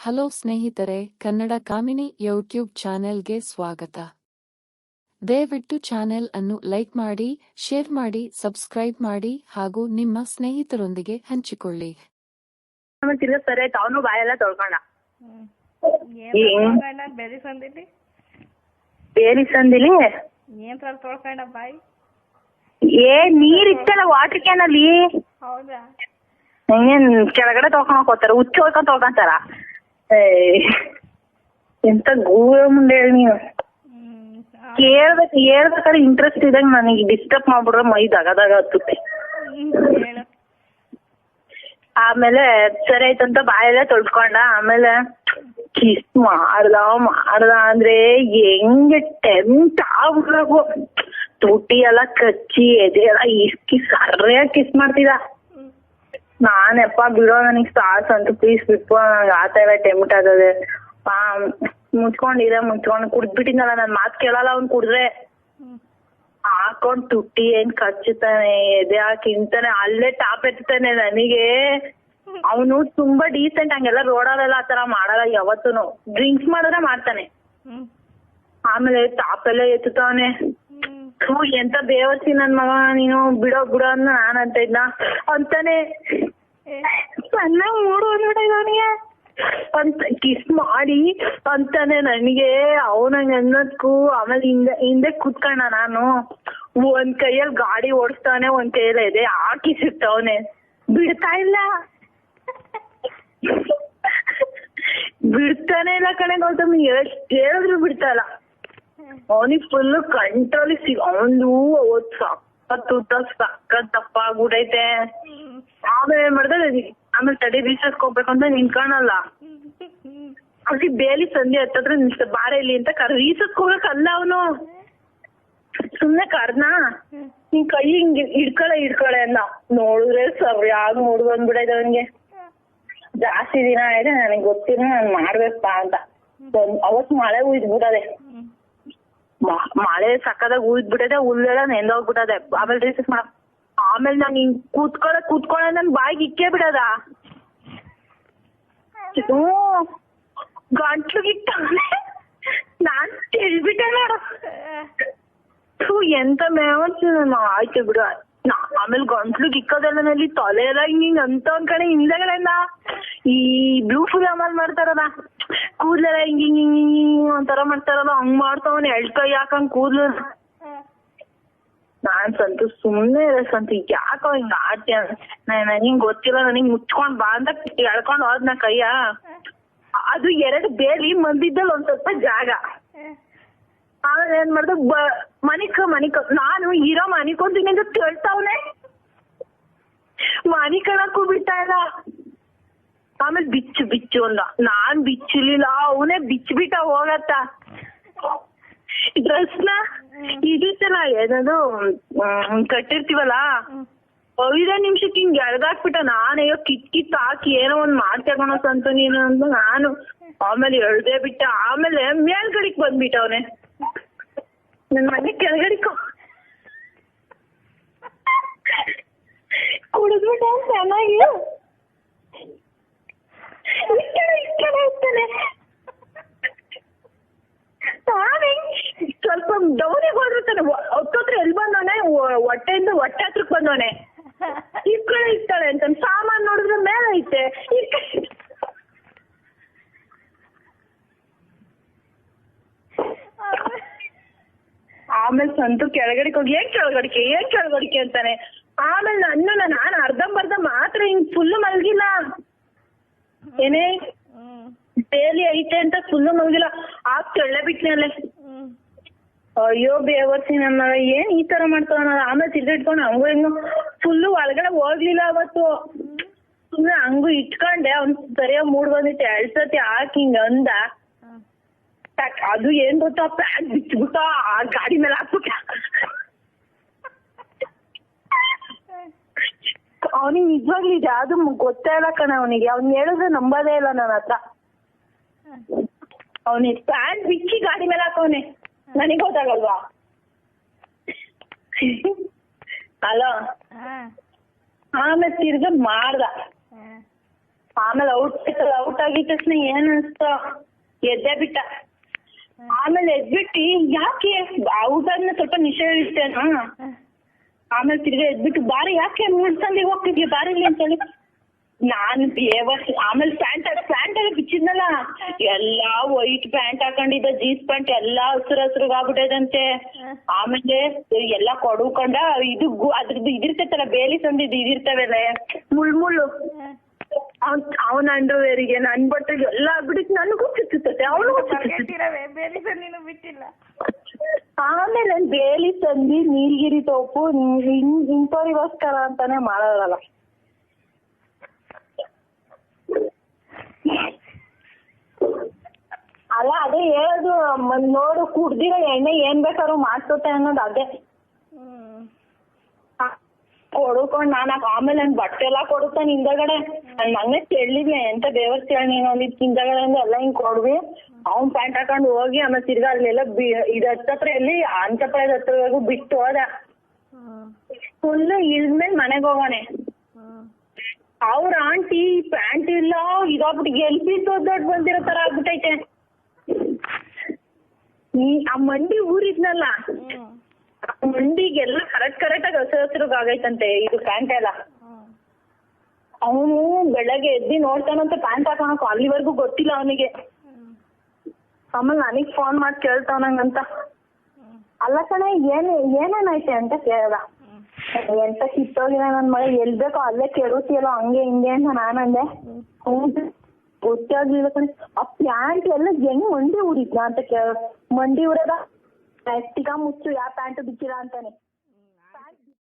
Hello ಸ್ನೇಹಿತರೆ, ಕನ್ನಡ ಕಾಮಿನಿ YouTube ಚಾನೆಲ್ಗೆ ಸ್ವಾಗತ. ದಯವಿಟ್ಟು ಚಾನೆಲ್ ಅನ್ನು ಲೈಕ್ ಮಾಡಿ, ಶೇರ್ ಮಾಡಿ, ಸಬ್ಸ್ಕ್ರೈಬ್ ಮಾಡಿ ಹಾಗೂ ನಿಮ್ಮ ಸ್ನೇಹಿತರೊಂದಿಗೆ ಹಂಚಿಕೊಳ್ಳಿ. ಸರಿ ಆಯ್ತು, ಅವನು ಬಾಯೆಲ್ಲ ತೊಳ್ಕೊಂಡ. ಬೇರಿ ಸಂದಿಲಿ ಏನ್ ತೊಳ್ಕೊಂಡ ಬಾಯಿ? ನೀರ್ ಇತ್ತಲ್ಲ ವಾಟರ್ ಕ್ಯಾನ್ ಅಲ್ಲಿ. ಹೌದಾ? ಏನ್ ಕೆಳಗಡೆ ತೊಳ್ಕೊಂಡ್ ಹೋಗ್ತಾರ, ಹುಚ್ಚ ಹೊಡ್ಕೊಂಡ್ ತೊಳ್ಕೊಂತಾರ. ಎಂತ ಗೂವೆ ಮುಂದೆ ಹೇಳಿ ನೀವು. ಹೇಳ್ಬೇಕಾದ್ರೆ ಇಂಟ್ರೆಸ್ಟ್ ಇದ್ದಂಗ ನನಗೆ ಡಿಸ್ಟರ್ಬ್ ಮಾಡ್ಬಿಡ್ರೆ ಮೈ ದಗದಾಗ ಹತ್ತುತ್ತೆ. ಆಮೇಲೆ ಸರಿ ಆಯ್ತಂತ ಬಾಯೆಲ್ಲ ತೊಳ್ಕೊಂಡ. ಆಮೇಲೆ ಕಿಸ್ ಮಾಡ್ದ ಅಂದ್ರೆ ಹೆಂಗೆ ಟೆಂಟ್ ಆಗ್ಬಿಡ್ಬೇಕು. ತುಟಿ ಎಲ್ಲ ಕಚ್ಚಿ ಎದೆ ಎಲ್ಲ ಇಸ್ಕಿ ಸರಿಯಾಗಿ ಕಿಸ್ ಮಾಡ್ತಿದ. ನಾನೆಪ್ಪ ಬಿಡೋ, ನನಗ್ ಸಾಸ್ ಅಂತ ಪ್ಲೀಸ್ ಬಿಟ್ಟು, ನಂಗೆ ಆತ ಎಲ್ಲ ಟೆಂಟ್ ಆಗದೆ. ಮುಚ್ಕೊಂಡು ಕುಡ್ದ್ಬಿಟ್ಟಿದ್ನಲ್ಲ, ನನ್ ಮಾತ್ ಕೇಳಲ್ಲ ಅವ್ನ್ ಕುಡ್ದ್ರೆ. ಹಾಕೊಂಡ್ ತುಟಿ ಏನ್ ಕಚ್ಚುತ್ತಾನೆ, ಎದೆ ಹಾಕಿಂತಾನೆ, ಅಲ್ಲೇ ಟಾಪ್ ಎತ್ತಾನೆ ನನಗೆ. ಅವನು ತುಂಬಾ ಡೀಸೆಂಟ್, ಹಂಗೆಲ್ಲ ರೋಡಲ್ಲೆಲ್ಲ ಆತರ ಮಾಡಲ್ಲ ಯಾವತ್ತೂನು. ಡ್ರಿಂಕ್ಸ್ ಮಾಡಿದ್ರೆ ಮಾಡ್ತಾನೆ. ಆಮೇಲೆ ಟಾಪ್ ಎಲ್ಲ ಎತ್ತುತ್ತಾವನೆ. ಎಂತ ಬೇವರ್ಸಿ ನನ್ ಮಗ ನೀನು, ಬಿಡೋ ಬಿಡೋ ಅನ್ನ ನಾನ್ ಅಂತ ಇದ್ನ ಅಂತಾನೆ. ಚೆನ್ನಾಗ್ ಮೂಡೋನಿಗೆ ಅಂತ ಕಿಸ್ ಮಾಡಿ ಅಂತಾನೆ ನನಗೆ. ಅವನಂಗ ಅನ್ನೋದ್ಕು ಆಮೇಲೆ ಹಿಂದೆ ಕುತ್ಕೊಂಡ. ನಾನು ಒಂದ್ ಕೈಯಲ್ಲಿ ಗಾಡಿ ಓಡಿಸ್ತಾವನೆ, ಒಂದ್ ಕೈಯಲ್ಲಿ ಎದೆ ಹಾಕಿಸಿರ್ತವನೆ. ಬಿಡ್ತಾ ಇಲ್ಲ, ಬಿಡ್ತಾನೆ ಇಲ್ಲ ಕಣೆ ಗೌತಮ್. ಎಷ್ಟ್ ಹೇಳಿದ್ರು ಬಿಡ್ತಾ ಇಲ್ಲ. ಅವನಿಗೆ ಫುಲ್ ಕಂಟ್ರೋಲ್ ಅವನು ಅವತ್ ಸಕ್ಕತ್ ದಪ್ಪ ಆಗ್ಬಿಟ್ಟೈತೆ. ಆಮೇಲೆ ಏನ್ ಮಾಡ್ದೆ, ಆಮೇಲೆ ತಡಿ ರೀಸರ್ಚ್ ಹೋಗ್ಬೇಕು ಅಂತ ನಿಂತ್ಕೊಳಲ್ಲ. ಅಲ್ಲಿ ಬೇಲಿ ಸಂಧಿ ಹತ್ತತ್ರ ನಿಲ್ಸ, ಬಾರ ಇಲ್ಲಿ ಅಂತ ರೀಸರ್ಚ್ ಹೋಗಕ್ಕಲ್ಲ ಅವನು. ಸುಮ್ನೆ ಕರ್ನ, ನಿನ್ ಕೈ ಹಿಂಗ್ ಹಿಡ್ಕೊಳೆ ಅಂದ. ನೋಡಿದ್ರೆ ಸರಿಯಾಗಿ ಮೂಡ್ ಬಂದ್ಬಿಡೈತೆ ಅವನ್ಗೆ. ಜಾಸ್ತಿ ದಿನ ಆಯ್ತು ನನಗ್ ಗೊತ್ತಿಲ್ಲ, ನಾನ್ ಮಾಡ್ಬೇಕಪ್ಪ ಅಂತ. ಅವತ್ ಮಳೆ ಉಯ್ದ್ಬಿಟ್ಟದೆ, ಮಳೆ ಸಕ್ಕದಾಗ ಉಯ್ದ್ಬಿಟ್ಟದೆ, ಹುಲ್ಲೆಲ್ಲ ನೆಂದೋಗ್ಬಿಟ್ಟದೆ. ಆಮೇಲೆ ರೀಸರ್ಚ್ ಆಮೇಲೆ ನಾನ್ ಹಿಂಗ್ ಕೂತ್ಕೊಳ್ಳೆ ನನ್ ಬಾಯಿಗೆ ಇಕ್ಕೇ ಬಿಡದ. ಗಂಟ್ಲುಗಿಟ್ಟ ನಾನ್ ತಿಳ್ಬಿಟ್ಟೆ ನೋಡ. ಎಂತ ಮೇವತ್ತು ಆಯ್ತು ಬಿಡು. ಆಮೇಲೆ ಗಂಟ್ಲುಗ್ ಇಕ್ಕೋದೆಲ್ಲನಲ್ಲಿ ತೊಲೆ ಎಲ್ಲ ಹಿಂಗ್ ಅಂತ ಒಂದ್ ಕಡೆ ಹಿಂದೆಗಳಿಂದ ಈ ಬ್ಲೂ ಫುಲ್ ಅಮಲ್ ಮಾಡ್ತಾರಲ್ಲ, ಕೂದ್ಲೆಲ್ಲ ಹಿಂಗ್ ಒಂಥರ ಮಾಡ್ತಾರಲ್ಲ, ಹಂಗ್ ಮಾಡ್ತಾವನೆ. ಎಳ್ಕೈ ಯಾಕಂಗ್ ಕೂದ್ಲು. ನಾನ್ ಸಂತು ಸುಮ್ನೆ ಸಂತು ಯಾಕೋ ಹಿಂಗ ಆಡ್ತೀಯ, ನನಗ್ ಗೊತ್ತಿಲ್ಲ, ನನಗ್ ಮುಚ್ಕೊಂಡ್ ಬಾ ಅಂತ ಎಳ್ಕೊಂಡ್ ಹೋದ್ನ ಕೈಯ. ಅದು 2 ಬೇಲಿ ಮಂದಿದ್ದಲ್ಲಿ ಒಂದ್ ಸ್ವಲ್ಪ ಜಾಗ. ಆಮೇಲೆ ಏನ್ ಮಾಡ್ದ, ಮನಿಕ ನಾನು ಇರೋ ಮನಿಕೊಂತೀನಿ ಅಂತ ಕೇಳ್ತಾವನೆ. ಮನಿಕಣಕ್ಕೂ ಬಿಡ್ತಾ ಇಲ್ಲ. ಆಮೇಲೆ ಬಿಚ್ಚು ಅಂದ. ನಾನ್ ಬಿಚ್ಚಲಿಲ್ಲ, ಅವನೇ ಬಿಚ್ಬಿಟ್ಟ ಹೋಗತ್ತ ಡ್ರೆಸ್ನ. ಇದಿತ್ತಲ್ಲ ಏನದು ಕಟ್ಟಿರ್ತೀವಲ್ಲ, 5 ನಿಮಿಷಕ್ಕೆ ಹಿಂಗ್ ಎಳ್ದಾಕ್ಬಿಟ್ಟ. ನಾನಯ್ಯೋ ಕಿತ್ ಹಾಕಿ ಏನೋ ಒಂದ್ ಮಾಡ್ತೇಗೋಣ ಸಂತು ನೀನು ಅಂತ ನಾನು. ಆಮೇಲೆ ಎಳ್ದೇ ಬಿಟ್ಟ. ಆಮೇಲೆ ಮೇಲ್ಗಡಿಕ್ ಬಂದ್ಬಿಟ್ಟ ಅವನೇ. ನನ್ ಮನೆ ಕೆಳಗಡಿಕೊ ಕುಡಿದ್ಬಿಟ್ಟ ಚೆನ್ನಾಗಿ. ಇರ್ತಾನೆ ಸ್ವಲ್ಪ ಡೌನಿಗೆ ಹೋಗಿರ್ತಾನೆ. ಹೊತ್ತೋತ್ರ ಎಲ್ಲಿ ಬಂದವನೆ, ಹೊಟ್ಟೆಯಿಂದ ಹೊಟ್ಟೆ ಹತ್ರಕ್ ಬಂದವನೆ. ಇರ್ತಾಳೆ ಅಂತ ಸಾಮಾನ್ ನೋಡಿದ್ರೆ ಮೇಲೆ ಐತೆ. ಆಮೇಲೆ ಸಂತು ಕೆಳಗಡಿಗೆ ಹೋಗಿ ಏನ್ ಕೆಳಗಡಿಕೆ ಅಂತಾನೆ. ಆಮೇಲೆ ನಾನು ಅರ್ಧಂಬರ್ಧ ಮಾತ್ರ ಹಿಂಗ್ ಫುಲ್ ಮಲ್ಗಿಲ್ಲ. ಏನೇ ಬೇಲಿ ಐತೆ ಅಂತ ಫುಲ್ ಮಲ್ಗಿಲ್ಲ, ಆ ಕೆಳ್ಳೆ ಬಿಟ್ನಲ್ಲೇ. ಅಯ್ಯೋ ಬೇವರ್ಸಿ ನನ್ನ ಏನ್ ಈ ತರ ಮಾಡ್ತಾವ. ಆಮೇಲೆ ಸಿಗರೇಟ್ಕೊಂಡು ಹಂಗು ಹೆಂಗು ಫುಲ್ಲು ಒಳಗಡೆ ಹೋಗ್ಲಿಲ್ಲ ಅವತ್ತು. ಸುಮ್ನೆ ಹಂಗು ಇಟ್ಕೊಂಡೆ. ಅವ್ನ್ ಸರಿಯಾಗಿ ಮೂಡ್ ಬಂದಿತ್ತು. 2 ಸತಿ ಹಾಕಿ ಹಿಂಗ ಅಂದ. ಅದು ಏನ್ ಗೊತ್ತಾ, ಪ್ಯಾಂಟ್ ಬಿಚ್ಬಿಟ್ಟ ಆ ಗಾಡಿ ಮೇಲೆ ಹಾಕ್ಬಿಟ್ಟ. ಅವನಿಗೆ ನಿಜವಾಗ್ಲಿ ಅದು ಗೊತ್ತೇ ಇಲ್ಲ ಕಣ ಅವನಿಗೆ. ಅವ್ನ್ ಹೇಳಿದ್ರೆ ನಂಬೋದೇ ಇಲ್ಲ ನನ್ನ ಹತ್ರ. ಅವನಿಗೆ ಪ್ಯಾಂಟ್ ಬಿಚ್ಚಿ ಗಾಡಿ ಮೇಲೆ ಹಾಕವನೆ, ನನಗ್ ಗೊತ್ತಾಗಲ್ವಾ? ಹಲೋ. ಆಮೇಲೆ ತಿರ್ಗ ಮಾಡ್ದ. ಆಮೇಲೆ ಔಟ್ ಆಗಿದ ತಕ್ಷಣ ಏನ್ ಅನ್ಸ್ತ ಎದ್ದೆ ಬಿಟ್ಟ. ಆಮೇಲೆ ಎದ್ಬಿಟ್ಟು ಯಾಕೆ ಔಟ್ ಆದ್ಮೇಲೆ ಸ್ವಲ್ಪ ನಿಶೆ ಇರ್ತೇನಾ, ಆಮೇಲೆ ತಿರ್ಗಾ ಎದ್ಬಿಟ್ಟು ಬಾರಿ ಯಾಕೆ ಮುಳ್ಸಂದಿಗೆ ಹೋಗ್ತಿದ್ಯ ಬಾರಿ ಇಲ್ಲಿ ಅಂತೇಳಿ ನಾನು ಆಮೇಲೆ ಪ್ಯಾಂಟ್ ಎಲ್ಲ ಬಿಚ್ಚಿದ್ನಲ್ಲ, ಎಲ್ಲಾ ವೈಟ್ ಪ್ಯಾಂಟ್ ಹಾಕೊಂಡಿದ್ದ, ಜೀನ್ಸ್ ಪ್ಯಾಂಟ್ ಎಲ್ಲಾ ಹಸ್ರಾಗ್ಬಿಟ್ಟದಂತೆ. ಆಮೇಲೆ ಎಲ್ಲಾ ಕೊಡ್ಕೊಂಡ ಇದು ಅದ್ರದ್ದು ಇದಿರ್ತೈತಲ್ಲ ಬೇಲಿ ಸಂದಿದ್ದು ಇದಿರ್ತವಲ್ಲ ಮುಳ್ಳು ಅವನ ಅಂಡರ್ವೇರಿಗೆ ನನ್ ಬಟ್ಟೆಗೆ ಎಲ್ಲಾ ಆಗ್ಬಿಟ್ಟಿತ್ತು. ನನಗೂ ಚುಚ್ಚುತ್ತೆ ಅವನಿಗೂ ಬಿಟ್ಟಿಲ್ಲ. ಆಮೇಲೆ ನನ್ ಬೇಲಿ ಸಂದಿ ನೀಲ್ಗಿರಿ ತೋಪು ಇಂಥವ್ರಿಗೋಸ್ಕರ ಅಂತಾನೆ ಮಾಡೋದಲ್ಲ. ಅಲ್ಲ ಅದೇ ಹೇಳೋದು, ನೋಡು ಕುಡ್ದಿರೋ ಎಣ್ಣೆ ಏನ್ ಬೇಕಾದ್ರು ಮಾಡ್ಸೋತೆ ಅನ್ನೋದು ಅದೇ. ಕೊಡ್ಕೊಂಡ್ ನಾನ್ ಆಮೇಲೆ ನನ್ ಬಟ್ಟೆ ಎಲ್ಲಾ ಕೊಡುತ್ತಾನೆ ಹಿಂದಗಡೆ. ನನ್ ಮಗನೇ ಕೇಳಿದ್ನೆ ಎಂತ ಬೇವರ್ಸಿ ನೀನು ಅಂದಿದ್ ಹಿಂದಗಡೆ ಎಲ್ಲ ಹಿಂಗ್ ಕೊಡ್ವಿ. ಅವ್ನ್ ಪ್ಯಾಂಟ್ ಹಾಕೊಂಡ್ ಹೋಗಿ ಆಮೇಲೆ ತಿರ್ಗಾ ಅಲ್ಲೆಲ್ಲ ಇದ್ ಹತ್ತತ್ರ ಎಲ್ಲಿ ಅಂತಪ್ರಾಯದ ಹತ್ರವರೆಗೂ ಬಿಟ್ಟು ಹೋದ. ಫುಲ್ ಇಳ್ದ್ಮೇಲೆ ಮನೆಗ್ ಹೋಗೋಣೆ. ಅವ್ರ ಆಂಟಿ ಪ್ಯಾಂಟ್ ಇಲ್ಲ ಇದಾಗ್ಬಿಟ್ಟು ಎಲ್ಪಿ ದೊಡ್ಡ ಬಂದಿರೋ ತರ ಆಗ್ಬಿಟ್ಟೈತೆ. ಆ ಮಂಡಿ ಊರಿದ್ನಲ್ಲ, ಮಂಡಿಗೆಲ್ಲ ಕರೆಕ್ಟ್ ಆಗಿ ಹಸ್ರಾಗೈತಂತೆ ಇದು ಪ್ಯಾಂಟ್ ಎಲ್ಲ. ಅವನು ಬೆಳಗ್ಗೆ ಎದ್ದಿ ನೋಡ್ತಾನಂತೆ ಪ್ಯಾಂಟ್ ಹಾಕೋಣಕ್, ಅಲ್ಲಿವರೆಗೂ ಗೊತ್ತಿಲ್ಲ ಅವನಿಗೆ. ಆಮೇಲೆ ನನಗ್ ಫೋನ್ ಮಾಡಿ ಕೇಳ್ತಾವನಂಗಂತ. ಅಲ್ಲ ಕಣೆ ಏನೇನೈತೆ ಅಂತ ಕೇಳ್ದ. ಎಂತ ಕಿತ್ತೋಗಿನ ನನ್ ಮಗ ಎಲ್ಬೇಕೋ ಅಲ್ಲೇ ಕೆಡುತ್ತಿಯಲ್ಲ ಹಂಗೆ ಹಿಂಗೆ ಅಂತ ನಾನಂದೆ. ಗೊತ್ತಾಗ್ಲಿಲ್ಲ ಕಣೆ. ಆ ಪ್ಯಾಂಟ್ ಎಲ್ಲ ಹೆಂಗ್ ಮಂಡಿ ಊರಿದ್ನ ಅಂತ ಕೇಳ. ಮಂಡಿ ಊರದ ಮುಚ್ಚು ಯಾವ ಪ್ಯಾಂಟ್ ಬಿಚ್ಚಿಲ್ಲ ಅಂತಾನೆ.